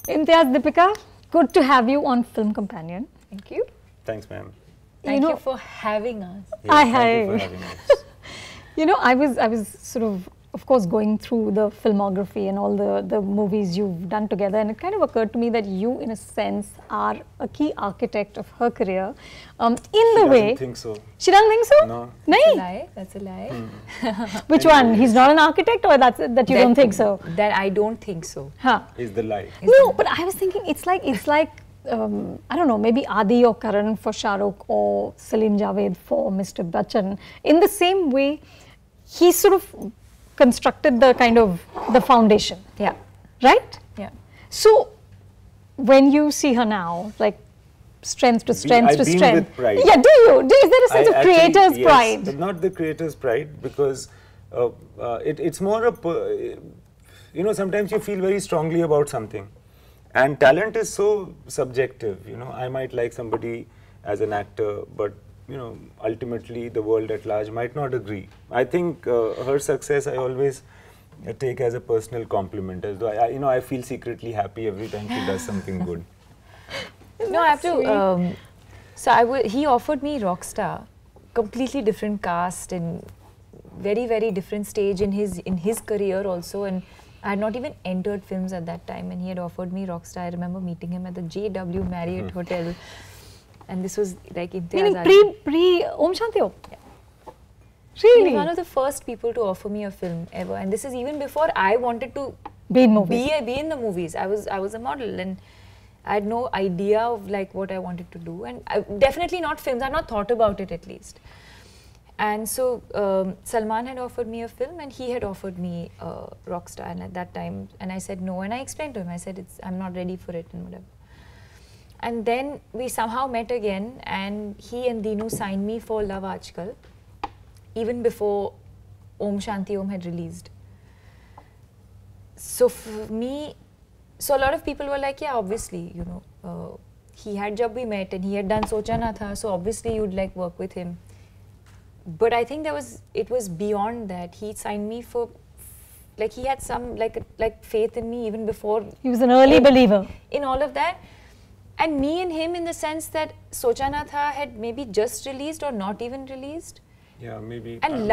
Imtiaz, Deepika, good to have you on Film Companion. Thank you. Thanks, ma'am. Thank you for having us. Yes, thank you for having us. You know, I was sort of course, going through the filmography and all the movies you've done together, and it kind of occurred to me that you, in a sense, are a key architect of her career. She doesn't think so. She doesn't think so? No. That's a lie. That's a lie. Which one? He's not an architect, or that you don't think so? That I don't think so. Huh. Is the lie. No, but I was thinking it's like I don't know, maybe Adi or Karan for Shah Rukh or Salim Javed for Mr. Bachchan. In the same way, he sort of constructed the kind of the foundation. Yeah. Right? Yeah. So, when you see her now, like strength to strength to strength. With pride. Yeah, do you? Is there a sense of creator's pride? Yes, not the creator's pride, because it's more you know, sometimes you feel very strongly about something. And talent is so subjective, you know. I might like somebody as an actor, but you know, ultimately the world at large might not agree. I think her success I always take as a personal compliment, as though I feel secretly happy every time she does something good. No, I have to. So he offered me Rockstar, completely different cast and very, very different stage in his career also, and I had not even entered films at that time, and he had offered me Rockstar. I remember meeting him at the JW Marriott Hotel. And this was like Imtiaz. Meaning pre Om Shanti Om? Yeah. Really? He was one of the first people to offer me a film ever, and this is even before I wanted to be in movies. Be in the movies. I was a model, and I had no idea of like what I wanted to do, and definitely not films. I had not thought about it at least. And so Salman had offered me a film, and he had offered me Rockstar, and at that time, and I said no, and I explained to him. I said I'm not ready for it and whatever. And then we somehow met again, and he and Dinu signed me for Love Aajkal, even before Om Shanti Om had released. So for me, so a lot of people were like, yeah, obviously, you know, he had Jab We Met and he had done Socha Na Tha, so obviously you'd like work with him. But I think it was beyond that. He signed me for, like he had some like faith in me even before. He was an early believer in all of that. And me and him, in the sense that Socha Na Tha had maybe just released or not even released. Yeah, maybe. And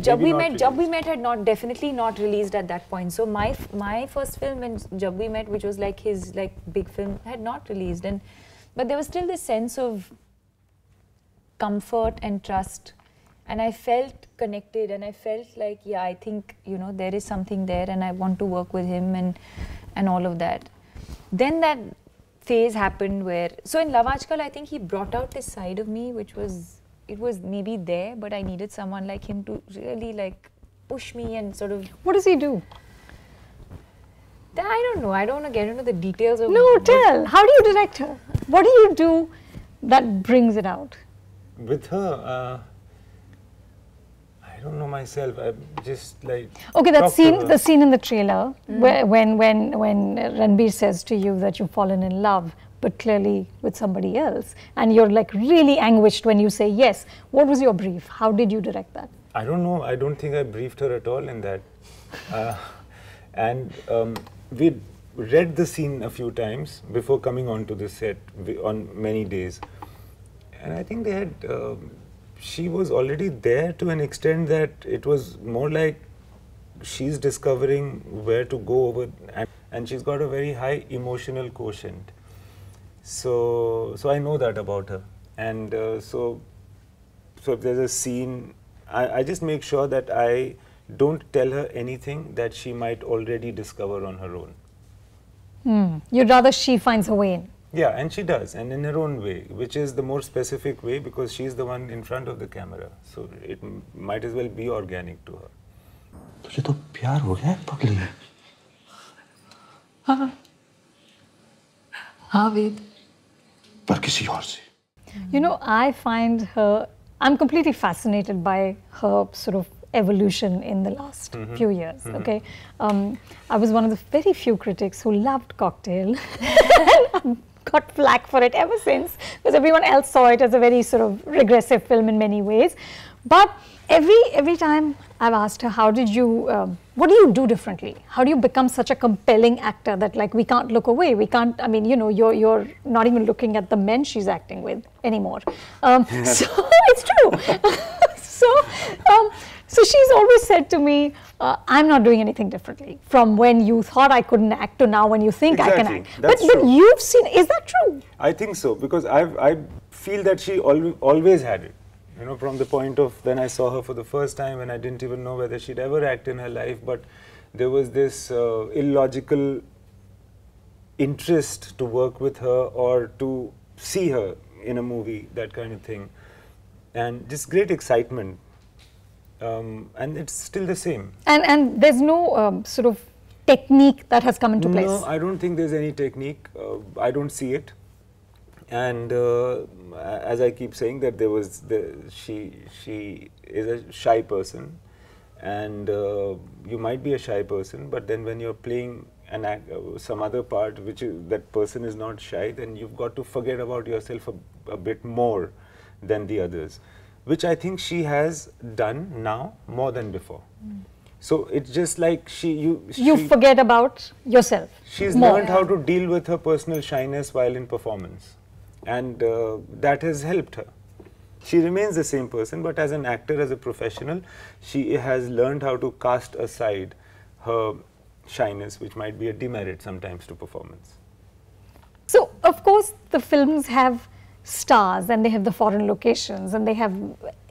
Jab We Met had definitely not released at that point. So my first film, when Jab We Met, which was like his big film, had not released. But there was still this sense of comfort and trust, and I felt connected, and I felt like, yeah, I think, you know, there is something there, and I want to work with him and all of that. Then that phase happened where, so in Love Aajkal, I think he brought out this side of me, which was, it was maybe there, but I needed someone like him to really like push me and sort of. What does he do? I don't know. I don't want to get into the details of. No, tell. How do you direct her? What do you do that brings it out? With her, I don't know myself. I'm just like. Okay, that scene, the scene in the trailer, where when Ranbir says to you that you've fallen in love, but clearly with somebody else, and you're like really anguished when you say yes. What was your brief? How did you direct that? I don't know. I don't think I briefed her at all in that. And we read the scene a few times before coming onto the set on many days. And I think they had, she was already there to an extent that it was more like she's discovering where to go over, and she's got a very high emotional quotient. So I know that about her. And so if there's a scene, I just make sure that I don't tell her anything that she might already discover on her own. You'd rather she finds her way in. Yeah, and she does, and in her own way, which is the more specific way, because she's the one in front of the camera. So it might as well be organic to her. तुझे तो प्यार हो गया है पगली। हाँ, हाँ वेद। पर किसी और से। You know, I find her, I'm completely fascinated by her sort of evolution in the last few years, okay? I was one of the very few critics who loved Cocktail. Got flack for it ever since, because everyone else saw it as a very sort of regressive film in many ways. But every time I've asked her, how did you, what do you do differently? How do you become such a compelling actor that like we can't look away? We can't, I mean, you know, you're not even looking at the men she's acting with anymore. So it's true. So she's always said to me, I'm not doing anything differently from when you thought I couldn't act to now when you think I can act. That's but true. you've seen, is that true? I think so, because I feel that she always had it. You know, from the point of when I saw her for the first time, and I didn't even know whether she'd ever act in her life, but there was this illogical interest to work with her or to see her in a movie, that kind of thing. And just great excitement. And it's still the same. And there's no sort of technique that has come into place? No, I don't think there's any technique. I don't see it. And as I keep saying that she is a shy person, and you might be a shy person, but then when you're playing some other part which that person is not shy, then you've got to forget about yourself a bit more than the others, which I think she has done now more than before. So it's just like you forget about yourself. She's more. learned how to deal with her personal shyness while in performance. And that has helped her. She remains the same person, but as an actor, as a professional, she has learned how to cast aside her shyness, which might be a demerit sometimes to performance. So, of course, the films have stars and they have the foreign locations and they have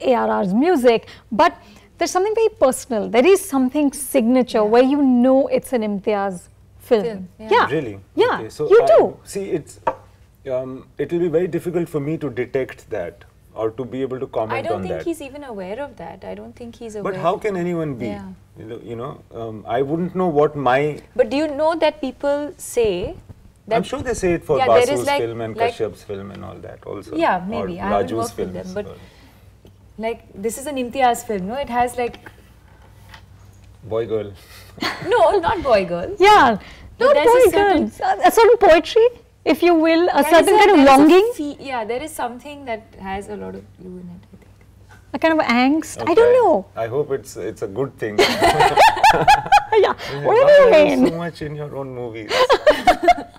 ARR's music, but there's something very personal. There is something signature where you know it's an Imtiaz film. Yeah. Really? Yeah, okay. So you do. See, it will be very difficult for me to detect that or to be able to comment on that. I don't think he's even aware of that. I don't think he's aware. But how can anyone be? Yeah. You know, I wouldn't know what my... But do you know that people say that... I'm sure they say it for Basu's film and Kashyap's film and all that also. Yeah, maybe. I haven't Raju's worked with them. films. But like, this is an Imtiaz film, no? It has like... Boy, girl. No, not boy, girl. Yeah, not boy, girl. A certain poetry, if you will, a certain kind of longing. Yeah, there is something that has a lot of you in it, I think. A kind of angst. Okay. I don't know. I hope it's a good thing. Yeah, whatever you mean. So much in your own movies.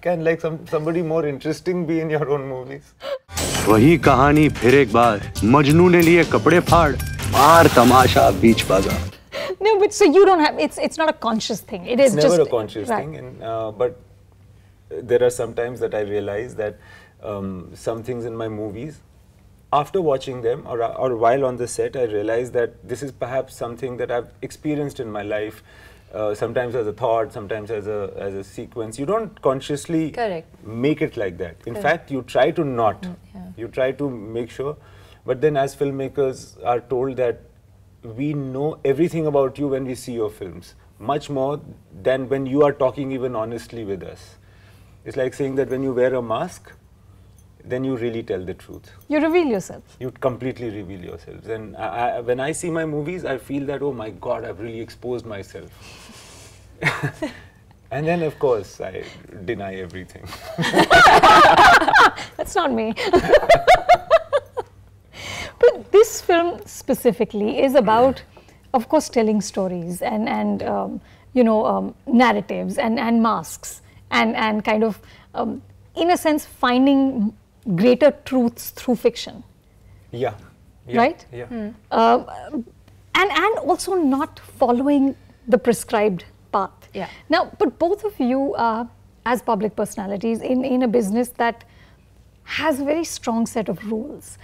Can like somebody more interesting be in your own movies? वही कहानी फिर एक बार मजनू ने लिए कपड़े फाड़ मार तमाशा बीच बाजार. No, but so you don't have, it's not a conscious thing. It is never just a conscious thing. And, but there are some times that I realize that some things in my movies, after watching them or while on the set, I realize that this is perhaps something that I've experienced in my life, sometimes as a thought, sometimes as a sequence. You don't consciously make it like that. In fact, you try to not. You try to make sure. But then as filmmakers are told that we know everything about you when we see your films, much more than when you are talking even honestly with us. It's like saying that when you wear a mask, then you really tell the truth. You reveal yourself. You completely reveal yourselves. And when I see my movies, I feel that, oh my God, I've really exposed myself. And then, of course, I deny everything. That's not me. But this film specifically is about, of course, telling stories and you know, narratives and masks and kind of, in a sense, finding greater truths through fiction. Yeah. Right? Yeah. And also not following the prescribed path. Yeah. Now, but both of you are, as public personalities, in a business that has a very strong set of rules.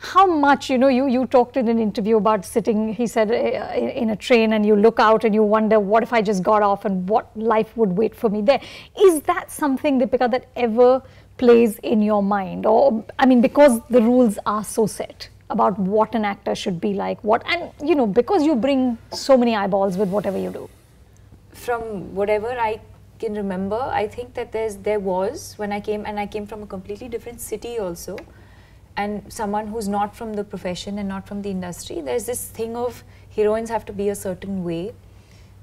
How much, you know, you talked in an interview about sitting, he said, in a train and you look out and you wonder, what if I just got off and what life would wait for me there? Is that something, Deepika, that ever plays in your mind? Or, I mean, because the rules are so set about what an actor should be like, and, you know, because you bring so many eyeballs with whatever you do. From whatever I can remember, I think that there was, when I came, and I came from a completely different city also, and someone who's not from the profession and not from the industry, there's this thing of heroines have to be a certain way,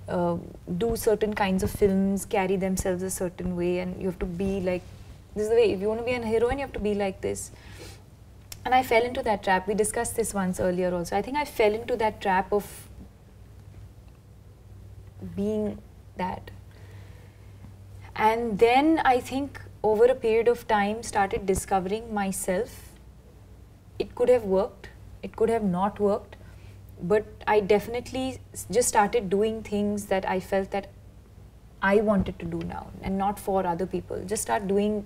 do certain kinds of films, carry themselves a certain way, and you have to be like, this is the way, if you want to be a heroine, you have to be like this. And I fell into that trap. We discussed this once earlier also. I think I fell into that trap of being that. And then I think over a period of time started discovering myself. It could have worked, it could have not worked, but I definitely just started doing things that I felt that I wanted to do now and not for other people. Just start doing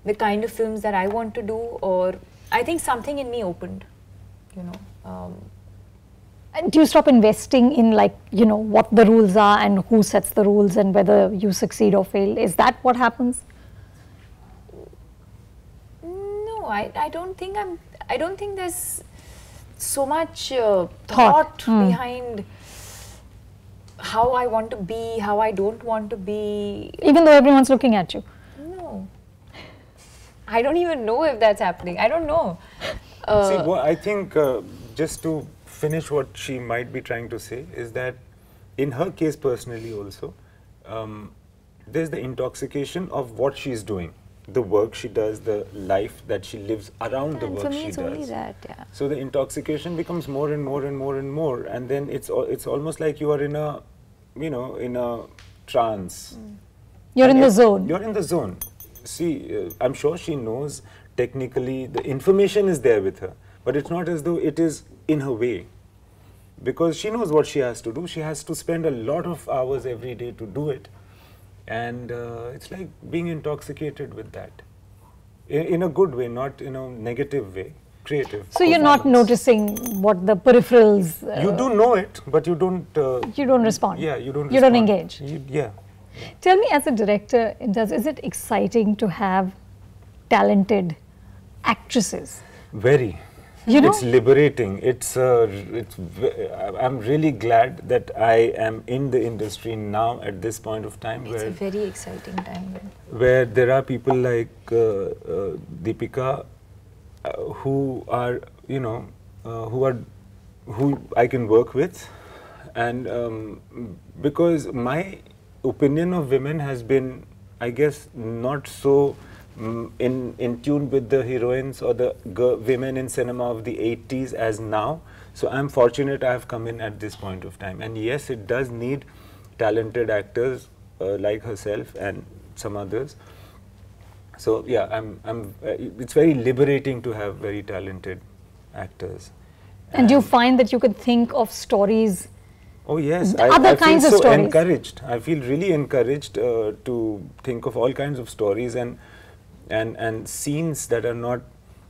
the kind of films that I want to do, or I think something in me opened, you know. And do you stop investing in, like, you know, what the rules are and who sets the rules and whether you succeed or fail? Is that what happens? No, I don't think I don't think there's so much thought behind how I want to be, how I don't want to be. Even though everyone's looking at you? No. I don't even know if that's happening. I don't know. See, well, I think just to finish what she might be trying to say is that in her case personally also, there's the intoxication of what she's doing, the work she does, the life that she lives around the work for me she it's does. only that, yeah. So the intoxication becomes more and more and more and more, and then it's almost like you are in a, you know, in a trance. You're in the zone. You're in the zone. See, I'm sure she knows technically the information is there with her, but it's not as though it is in her way, because she knows what she has to do. She has to spend a lot of hours every day to do it, and it's like being intoxicated with that in a good way, not in a negative way. Creative. So you're not noticing what the peripherals. You do know it, but you don't. You don't respond. Yeah, you don't. You don't engage. Yeah. Tell me, as a director, is it exciting to have talented actresses? Very. You know? It's liberating. I'm really glad that I am in the industry now at this point of time. It's a very exciting time. Where there are people like Deepika, who are, you know, who I can work with, and because my opinion of women has been, I guess, not so in tune with the heroines or the women in cinema of the 80s as now. So I'm fortunate I have come in at this point of time. And yes, it does need talented actors like herself and some others. So yeah, it's very liberating to have very talented actors. And do you find that you can think of stories? Oh yes, Other kinds of feel so stories. encouraged. I feel really encouraged to think of all kinds of stories and scenes that are not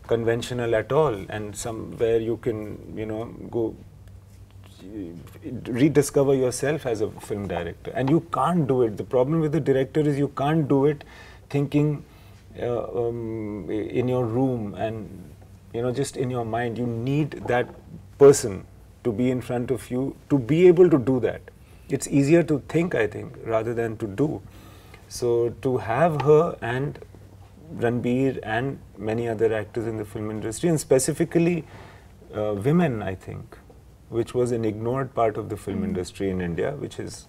conventional at all, and somewhere you can, you know, go rediscover yourself as a film director. And you can't do it. The problem with the director is you can't do it thinking in your room and, you know, just in your mind. You need that person to be in front of you to be able to do that. It's easier to think, I think, rather than to do. So to have her and Ranbir and many other actors in the film industry, and specifically women, I think, which was an ignored part of the film industry in India, which has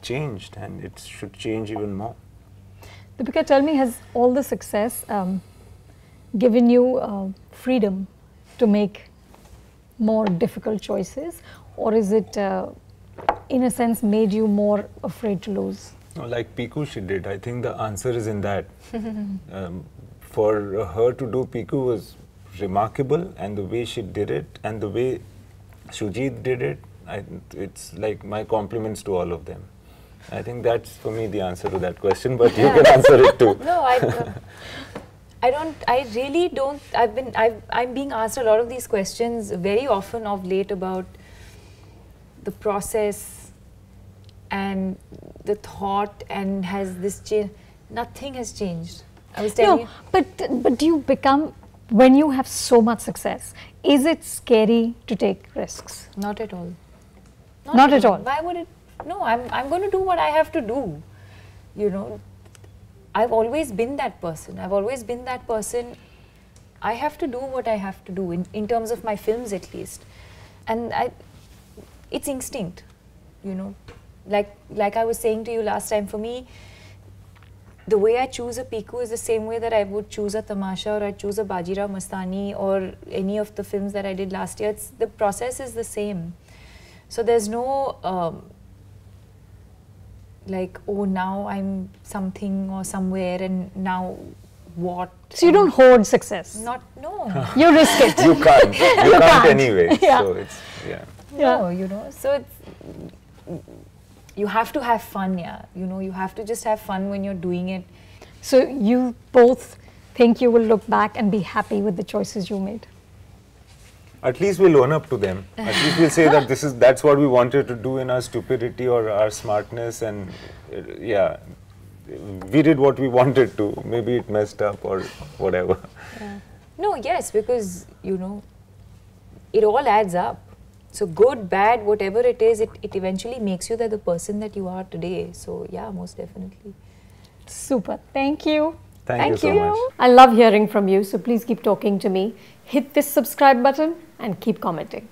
changed, and it should change even more. Deepika, tell me, has all the success given you freedom to make more difficult choices, or is it in a sense made you more afraid to lose? No, like Piku she did. I think the answer is in that. For her to do Piku was remarkable, and the way she did it and the way Shujit did it, it's like my compliments to all of them. I think that's for me the answer to that question, but you can answer it too. No, I really don't. I'm being asked a lot of these questions very often of late about the process and the thought, and has this changed? Nothing has changed. I was telling you. But do you become, when you have so much success, is it scary to take risks? Not at all. Not at all. Why would it? No, I'm going to do what I have to do. You know, I've always been that person. I've always been that person. I have to do what I have to do in terms of my films, at least. And it's instinct, you know. Like I was saying to you last time, for me, the way I choose a Piku is the same way that I would choose a Tamasha or I choose a Bajirao Mastani or any of the films that I did last year. The process is the same. So there's no like, oh, now I'm something or somewhere and now what? So you don't hoard success? No. You risk it. You can't. You can't anyway. Yeah. So it's, yeah. No, you know, so it's, you have to have fun, you know, you have to just have fun when you're doing it. So you both think you will look back and be happy with the choices you made? At least we'll own up to them. At least we'll say that that's what we wanted to do in our stupidity or our smartness, and yeah, we did what we wanted to. Maybe it messed up or whatever. Yeah. No, yes, because, you know, it all adds up. So good, bad, whatever it is, it eventually makes you the person that you are today. So yeah, most definitely. Super. Thank you. Thank you so much. I love hearing from you, so please keep talking to me. Hit this subscribe button and keep commenting.